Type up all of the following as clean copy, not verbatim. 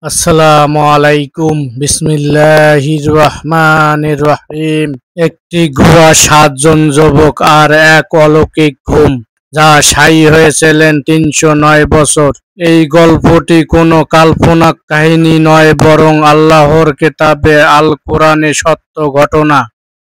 আসসালামু আলাইকুম বিসমিল্লাহির রহমানির রহিম। একটি গুহা, 7 জন যুবক আর এক অলৌকিক ঘুম, যা স্থায়ী হয়েছিলেন 309 বছর। এই গল্পটি কোনো কাল্পনিক কাহিনী নয়, বরং আল্লাহর কিতাবে আল কোরআনে সত্য ঘটনা।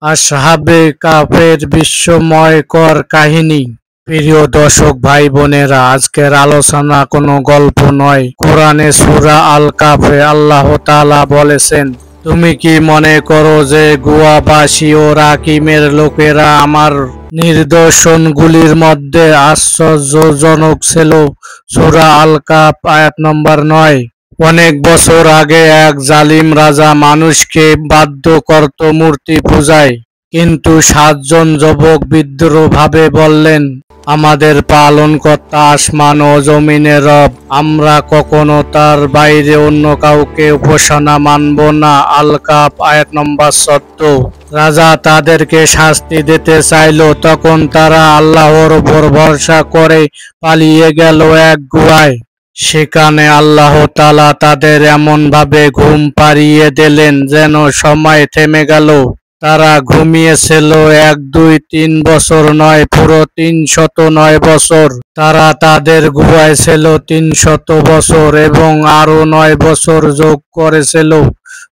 আসহাবে কাফের বিস্ময়কর কাহিনী। প্রিয় দর্শক ভাই বোনেরা, আজকের আলোচনা কোনো গল্প নয়। কোরআনে সূরা আল কাফে আল্লাহ তাআলা বলেছেন, তুমি কি মনে করো যে গুহাবাসী ও রাকিমের লোকেরা আমার নিদর্শনগুলির মধ্যে আশ্চর্যজনক ছিল? সূরা আল কাফ আয়াত নম্বর 9। অনেক বছর আগে এক জালিম রাজা মানুষকে বাধ্য করত মূর্তি পূজায়। কিন্তু 7 জন যুবক বিদ্রোহভাবে বললেন, আমাদের পালনকর্তা আসমান ও জমিনের রব, আমরা কখনো তার বাইরে অন্য কাউকে উপাসনা মানব না। আল কাফ আয়াত নম্বর 14। রাজা তাদেরকে শাস্তি দিতে চাইল, তখন তারা আল্লাহর উপর ভরসা করে পালিয়ে গেল এক গুহায়। সেখানে আল্লাহ তাআলা তাদের এমনভাবে ঘুম পাড়িয়ে দিলেন যেন সময় থেমে গেল। তারা ঘুমিয়েছিল 1, 2, 3 বছর নয়, পুরো 309 বছর। তারা তাদের গুহায় ছিল 300 বছর এবং আরো 9 বছর যোগ করেছিল।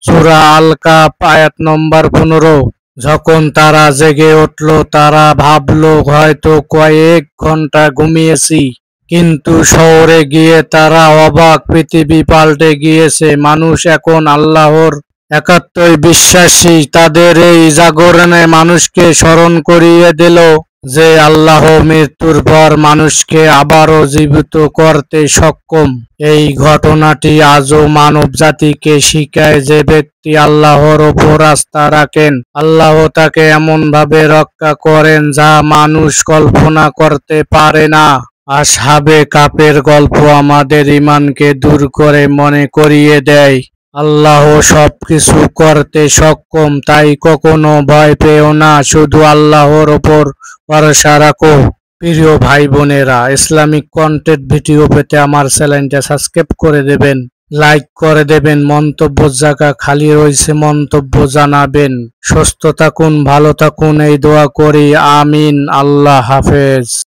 সূরা আল কাফ আয়াত নম্বর 15। যখন তারা জেগে উঠল, তারা ভাবল হয়তো কয়েক ঘন্টা ঘুমিয়েছি। কিন্তু শহরে গিয়ে তারা অবাক, পৃথিবী পাল্টে গিয়েছে। মানুষ এখন আল্লাহর একাত্মই বিশ্বাসী। তাদের এই জাগরণে মানুষকে স্মরণ করিয়ে দিল যে আল্লাহ মৃত্যুর পর মানুষকে আবারও জীবিত করতে সক্ষম। এই ঘটনাটি আজও মানব জাতিকে শিখায় যে ব্যক্তি আল্লাহর ওপর আস্থা রাখেন, আল্লাহ তাকে এমনভাবে রক্ষা করেন যা মানুষ কল্পনা করতে পারে না। আসহাবে কাফের গল্প আমাদের ঈমানকে দূর করে মনে করিয়ে দেয় আল্লাহ সবকিছু করতে সক্ষম। তাই কখনো ভয় পেও না, শুধু আল্লাহর ওপর ভরসা রাখো। প্রিয় ভাই বোনেরা, ইসলামিক কন্টেন্ট ভিডিও পেতে আমার চ্যানেলটা সাবস্ক্রাইব করে দেবেন, লাইক করে দেবেন। মন্তব্য জায়গা খালি রয়েছে, মন্তব্য জানাবেন। সুস্থ থাকুন, ভালো থাকুন, এই দোয়া করি। আমিন। আল্লাহ হাফেজ।